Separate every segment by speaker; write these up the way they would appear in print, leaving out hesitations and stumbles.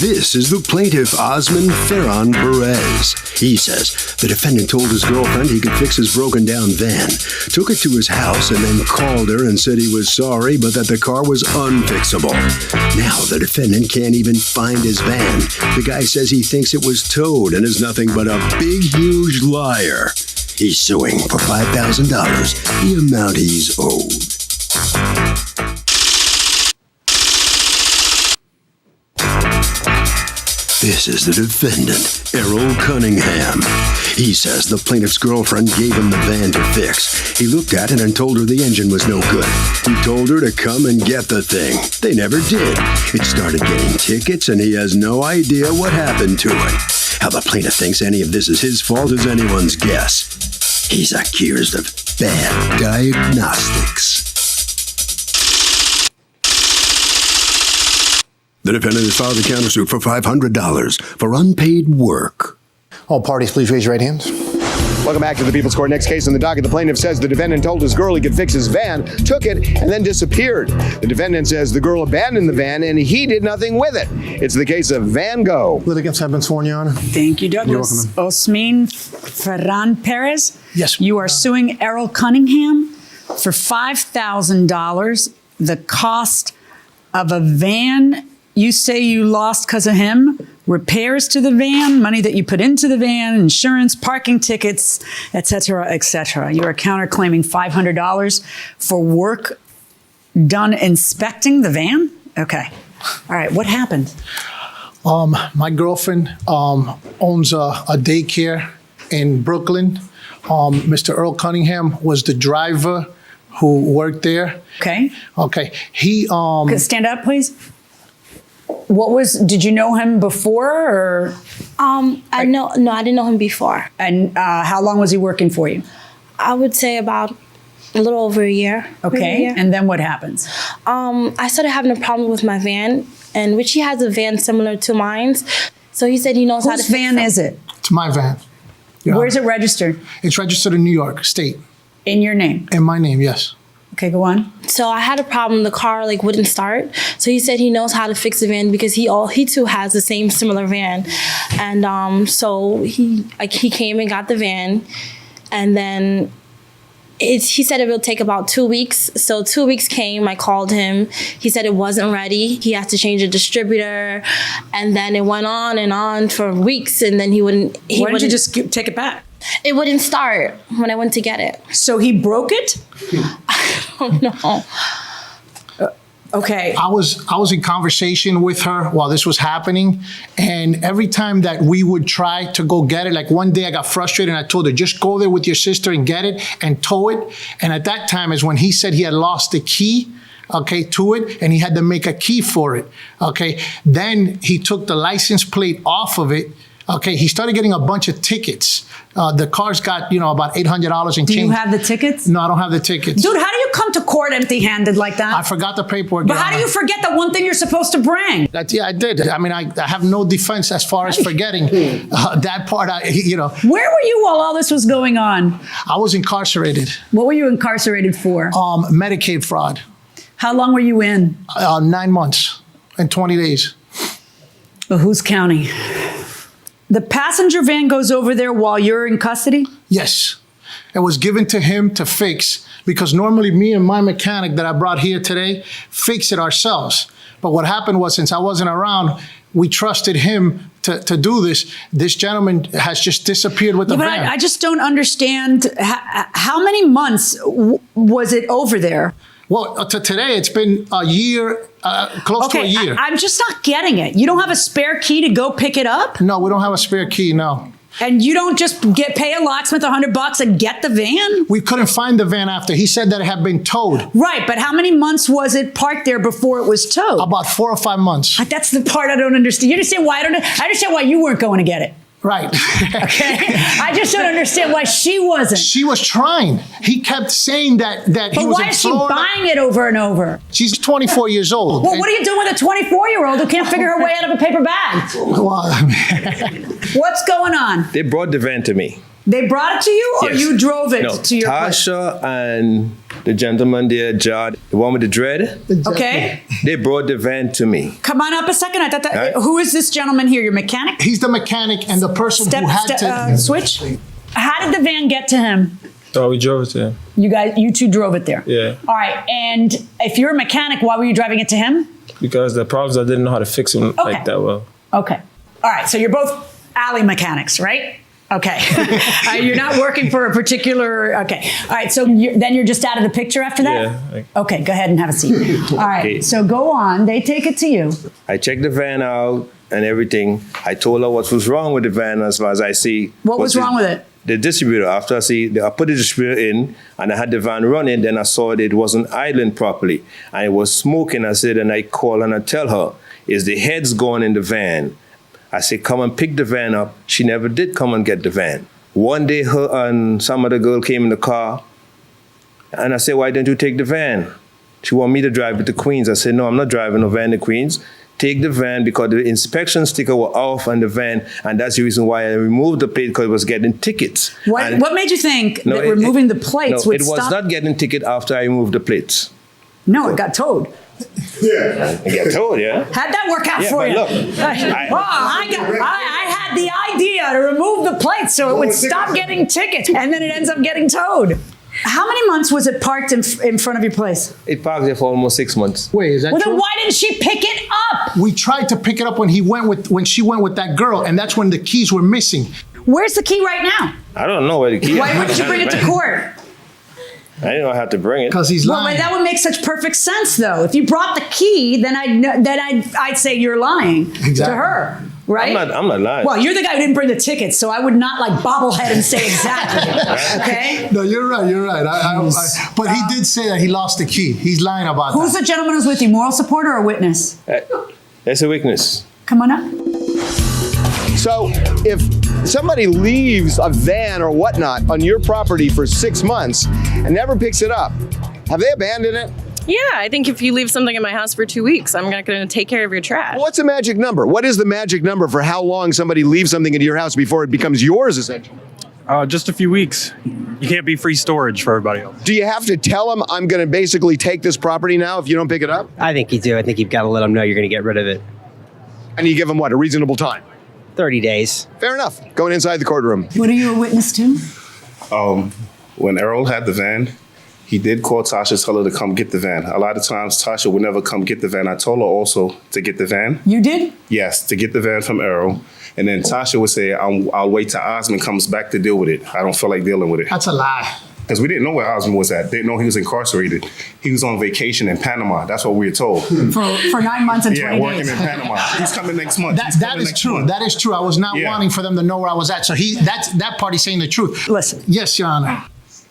Speaker 1: This is the plaintiff, Osman Ferran Perez. He says the defendant told his girlfriend he could fix his broken down van, took it to his house, and then called her and said he was sorry, but that the car was unfixable. Now the defendant can't even find his van. The guy says he thinks it was towed and is nothing but a big, huge liar. He's suing for $5,000, the amount he's owed. This is the defendant, Errol Cunningham. He says the plaintiff's girlfriend gave him the van to fix. He looked at it and told her the engine was no good. He told her to come and get the thing. They never did. It started getting tickets, and he has no idea what happened to it. How the plaintiff thinks any of this is his fault is anyone's guess. He's accused of bad diagnostics. The defendant has filed a countersuit for $500 for unpaid work.
Speaker 2: All parties, please raise your right hands.
Speaker 3: Welcome back to the People's Court. Next case on the docket. The plaintiff says the defendant told his girl he could fix his van, took it, and then disappeared. The defendant says the girl abandoned the van and he did nothing with it. It's the case of Van Gogh.
Speaker 2: Litigants have been sworn, Your Honor.
Speaker 4: Thank you, Douglas. Osman Ferran Perez.
Speaker 2: Yes.
Speaker 4: You are suing Errol Cunningham for $5,000. The cost of a van you say you lost because of him, repairs to the van, money that you put into the van, insurance, parking tickets, et cetera, et cetera. You are counterclaiming $500 for work done inspecting the van? Okay. All right, what happened?
Speaker 2: My girlfriend owns a daycare in Brooklyn. Mr. Errol Cunningham was the driver who worked there.
Speaker 4: Okay.
Speaker 2: Okay. He
Speaker 4: Stand up, please. Did you know him before, or?
Speaker 5: No, I didn't know him before.
Speaker 4: And how long was he working for you?
Speaker 5: I would say about a little over a year.
Speaker 4: Okay, and then what happens?
Speaker 5: I started having a problem with my van, and Richie has a van similar to mine. So he said he knows how to fix it.
Speaker 4: Whose van is it?
Speaker 2: It's my van.
Speaker 4: Where's it registered?
Speaker 2: It's registered in New York State.
Speaker 4: In your name?
Speaker 2: In my name, yes.
Speaker 4: Okay, go on.
Speaker 5: So I had a problem. The car wouldn't start. So he said he knows how to fix the van because he too has the same similar van. And so he came and got the van, and then he said it will take about 2 weeks. So 2 weeks came. I called him. He said it wasn't ready. He had to change a distributor, and then it went on and on for weeks. And then Why
Speaker 4: didn't you just take it back?
Speaker 5: It wouldn't start when I went to get it.
Speaker 4: So he broke it?
Speaker 5: I don't know.
Speaker 4: Okay.
Speaker 2: I was in conversation with her while this was happening, and every time that we would try to go get it, like one day I got frustrated and I told her, just go there with your sister and get it and tow it. And at that time is when he said he had lost the key, okay, to it, and he had to make a key for it, okay. Then he took the license plate off of it. Okay, he started getting a bunch of tickets. The car's got, about $800 in change.
Speaker 4: Do you have the tickets?
Speaker 2: No, I don't have the tickets.
Speaker 4: Dude, how do you come to court empty-handed like that?
Speaker 2: I forgot the paperwork.
Speaker 4: But how do you forget the one thing you're supposed to bring?
Speaker 2: Yeah, I did. I mean, I have no defense as far as forgetting that part.
Speaker 4: Where were you while all this was going on?
Speaker 2: I was incarcerated.
Speaker 4: What were you incarcerated for?
Speaker 2: Medicaid fraud.
Speaker 4: How long were you in?
Speaker 2: 9 months and 20 days.
Speaker 4: Well, who's counting? The passenger van goes over there while you're in custody?
Speaker 2: Yes. It was given to him to fix because normally me and my mechanic that I brought here today fix it ourselves. But what happened was, since I wasn't around, we trusted him to do this. This gentleman has just disappeared with the van.
Speaker 4: I just don't understand. How many months was it over there?
Speaker 2: Well, today it's been a year, close to a year.
Speaker 4: I'm just not getting it. You don't have a spare key to go pick it up?
Speaker 2: No, we don't have a spare key, no.
Speaker 4: And you don't just pay a locksmith $100 and get the van?
Speaker 2: We couldn't find the van after. He said that it had been towed.
Speaker 4: Right, but how many months was it parked there before it was towed?
Speaker 2: About 4 or 5 months.
Speaker 4: That's the part I don't understand. You understand why I understand why you weren't going to get it.
Speaker 2: Right.
Speaker 4: Okay. I just don't understand why she wasn't.
Speaker 2: She was trying. He kept saying that he was in Florida.
Speaker 4: But why is she buying it over and over?
Speaker 2: She's 24 years old.
Speaker 4: Well, what are you doing with a 24-year-old who can't figure her way out of a paper bag?
Speaker 2: Well,
Speaker 4: What's going on?
Speaker 6: They brought the van to me.
Speaker 4: They brought it to you, or
Speaker 6: Yes.
Speaker 4: you drove it
Speaker 6: No,
Speaker 4: to your place?
Speaker 6: Tasha and the gentleman there, Jod, the one with the dread,
Speaker 4: Okay.
Speaker 6: they brought the van to me.
Speaker 4: Come on up a second. I thought that.
Speaker 6: All right.
Speaker 4: Who is this gentleman here? Your mechanic?
Speaker 2: He's the mechanic and the person who had to.
Speaker 4: Switch. How did the van get to him?
Speaker 7: Oh, we drove it to him.
Speaker 4: You two drove it there.
Speaker 7: Yeah.
Speaker 4: All right. And if you're a mechanic, why were you driving it to him?
Speaker 7: Because the problems, I didn't know how to fix them
Speaker 4: Okay.
Speaker 7: like that well.
Speaker 4: Okay. All right. So you're both alley mechanics, right? Okay. You're not working for a particular. Okay. All right. So then you're just out of the picture after that?
Speaker 7: Yeah.
Speaker 4: Okay. Go ahead and have a seat. All right.
Speaker 6: Okay.
Speaker 4: So go on. They take it to you.
Speaker 6: I checked the van out and everything. I told her what was wrong with the van as far as I see.
Speaker 4: What was wrong with it?
Speaker 6: The distributor. After I put the distributor in and I had the van running, then I saw it wasn't idling properly. And it was smoking. I said, and I call and I tell her, is the heads going in the van? I said, come and pick the van up. She never did come and get the van. One day, her and some other girl came in the car, and I said, why didn't you take the van? She wanted me to drive it to Queens. I said, no, I'm not driving no van to Queens. Take the van because the inspection sticker were off on the van, and that's the reason why I removed the plate, because it was getting tickets. And
Speaker 4: What made you think
Speaker 6: no,
Speaker 4: that removing the plates
Speaker 6: no,
Speaker 4: would
Speaker 6: it was
Speaker 4: stop?
Speaker 6: not getting ticket after I removed the plates.
Speaker 4: No, it got towed.
Speaker 6: I got told, yeah.
Speaker 4: How'd that work out
Speaker 6: Yeah,
Speaker 4: for
Speaker 6: but
Speaker 4: you?
Speaker 6: look,
Speaker 4: I had the idea to remove the plates so it would stop getting tickets, and then it ends up getting towed. How many months was it parked in front of your place?
Speaker 6: It parked there for almost 6 months.
Speaker 2: Wait, is that
Speaker 4: Well,
Speaker 2: true?
Speaker 4: then why didn't she pick it up?
Speaker 2: We tried to pick it up when she went with that girl, and that's when the keys were missing.
Speaker 4: Where's the key right now?
Speaker 6: I don't know where the key.
Speaker 4: Why wouldn't you bring it to court?
Speaker 6: I didn't know I had to bring it.
Speaker 2: Because he's
Speaker 4: Well,
Speaker 2: lying.
Speaker 4: that would make such perfect sense, though. If you brought the key, then I'd say you're lying to
Speaker 2: Exactly.
Speaker 4: her, right?
Speaker 6: I'm not lying.
Speaker 4: Well, you're the guy who didn't bring the tickets, so I would not like bobblehead and say exactly. Okay.
Speaker 2: No, you're right. You're right. But he did say that he lost the key. He's lying about
Speaker 4: Who's
Speaker 2: that.
Speaker 4: the gentleman who's with you? Moral supporter or witness?
Speaker 6: That's a weakness.
Speaker 4: Come on up.
Speaker 3: So if somebody leaves a van or whatnot on your property for 6 months and never picks it up, have they abandoned it?
Speaker 8: Yeah, I think if you leave something in my house for 2 weeks, I'm not going to take care of your trash.
Speaker 3: What's the magic number? What is the magic number for how long somebody leaves something into your house before it becomes yours, essentially?
Speaker 9: Just a few weeks. You can't be free storage for everybody else.
Speaker 3: Do you have to tell them, I'm going to basically take this property now if you don't pick it up?
Speaker 10: I think you do. I think you've got to let them know you're going to get rid of it.
Speaker 3: And you give them what, a reasonable time?
Speaker 10: 30 days.
Speaker 3: Fair enough. Going inside the courtroom.
Speaker 4: What are you a witness to?
Speaker 11: When Errol had the van, he did call Tasha, tell her to come get the van. A lot of times Tasha would never come get the van. I told her also to get the van.
Speaker 4: You did?
Speaker 11: Yes, to get the van from Errol. And then Tasha would say, I'll wait till Osmond comes back to deal with it. I don't feel like dealing with it.
Speaker 2: That's a lie.
Speaker 11: Because we didn't know where Osmond was at. Didn't know he was incarcerated. He was on vacation in Panama. That's what we were told.
Speaker 4: For 9 months and 20
Speaker 11: Yeah, working
Speaker 4: days.
Speaker 11: in Panama. He's coming next month.
Speaker 2: That is true. That is true. I was not
Speaker 11: Yeah.
Speaker 2: wanting for them to know where I was at. So that party's saying the truth.
Speaker 4: Listen.
Speaker 2: Yes, Your Honor.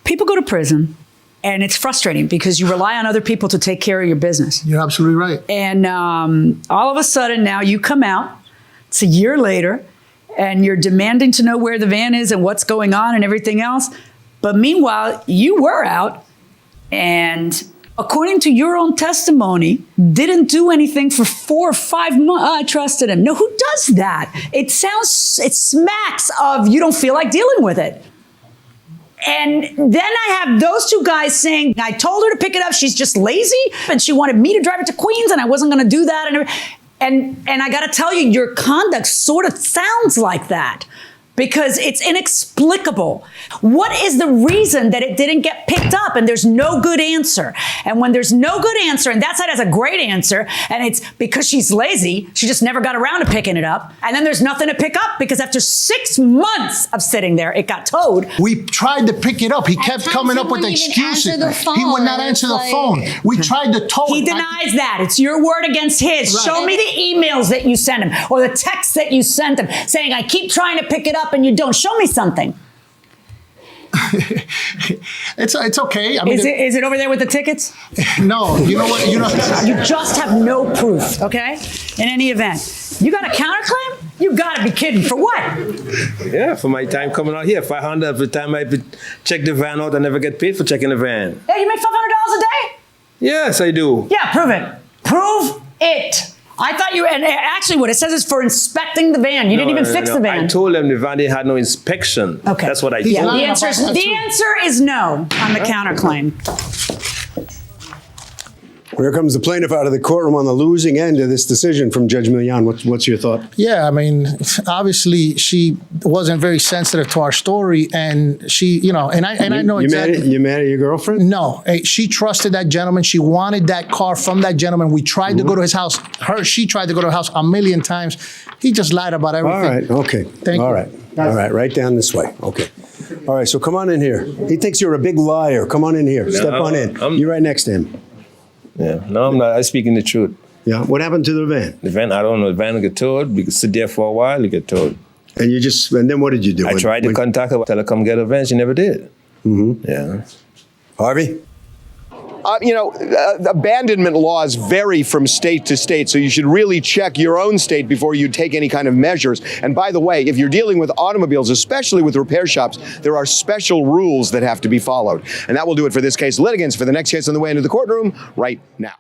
Speaker 4: People go to prison, and it's frustrating because you rely on other people to take care of your business.
Speaker 2: You're absolutely right.
Speaker 4: And all of a sudden now you come out, it's a year later, and you're demanding to know where the van is and what's going on and everything else. But meanwhile, you were out and according to your own testimony, didn't do anything for 4 or 5 months. I trusted him. No, who does that? It smacks of you don't feel like dealing with it. And then I have those two guys saying, I told her to pick it up. She's just lazy. And she wanted me to drive it to Queens and I wasn't going to do that. And I got to tell you, your conduct sort of sounds like that. Because it's inexplicable. What is the reason that it didn't get picked up? And there's no good answer. And when there's no good answer, and that side has a great answer, and it's because she's lazy, she just never got around to picking it up. And then there's nothing to pick up because after 6 months of sitting there, it got towed.
Speaker 2: We tried to pick it up. He kept coming up with excuses. He would not answer the phone. We tried to tow it.
Speaker 4: He denies that. It's your word against his.
Speaker 2: Right.
Speaker 4: Show me the emails that you sent him or the texts that you sent him saying, I keep trying to pick it up and you don't. Show me something.
Speaker 2: It's okay. I mean,
Speaker 4: Is it over there with the tickets?
Speaker 2: No. You know what?
Speaker 4: You just have no proof, okay? In any event. You got a counterclaim? You got to be kidding. For what?
Speaker 6: Yeah, for my time coming out here. 500 every time I check the van out, I never get paid for checking the van.
Speaker 4: Yeah, you make $500 a day?
Speaker 6: Yes, I do.
Speaker 4: Yeah, prove it. Prove it. I thought you, and actually what it says is for inspecting the van. You didn't even fix the van.
Speaker 6: I told them the van they had no inspection.
Speaker 4: Okay.
Speaker 6: That's what I told
Speaker 4: Yeah,
Speaker 6: them.
Speaker 4: the answer is no on the counterclaim.
Speaker 1: Here comes the plaintiff out of the courtroom on the losing end of this decision from Judge Millian. What's your thought?
Speaker 2: Yeah, I mean, obviously she wasn't very sensitive to our story, and she, you know, and I know exactly.
Speaker 1: You mad at your girlfriend?
Speaker 2: No, she trusted that gentleman. She wanted that car from that gentleman. We tried to go to his house. She tried to go to her house a million times. He just lied about everything.
Speaker 1: All right, okay.
Speaker 2: Thank you.
Speaker 1: All right, right down this way. Okay. All right, so come on in here. He thinks you're a big liar. Come on in here. Step on in. You're right next to him.
Speaker 6: Yeah, no, I'm not. I'm speaking the truth.
Speaker 1: Yeah, what happened to the van?
Speaker 6: The van, I don't know. The van get towed. We could sit there for a while. It get towed.
Speaker 1: And then what did you do?
Speaker 6: I tried to contact her, tell her come get a van. She never did.
Speaker 1: Mm-hmm.
Speaker 6: Yeah.
Speaker 1: Harvey?
Speaker 3: Abandonment laws vary from state to state, so you should really check your own state before you take any kind of measures. And by the way, if you're dealing with automobiles, especially with repair shops, there are special rules that have to be followed. And that will do it for this case. Litigants for the next case on the way into the courtroom right now.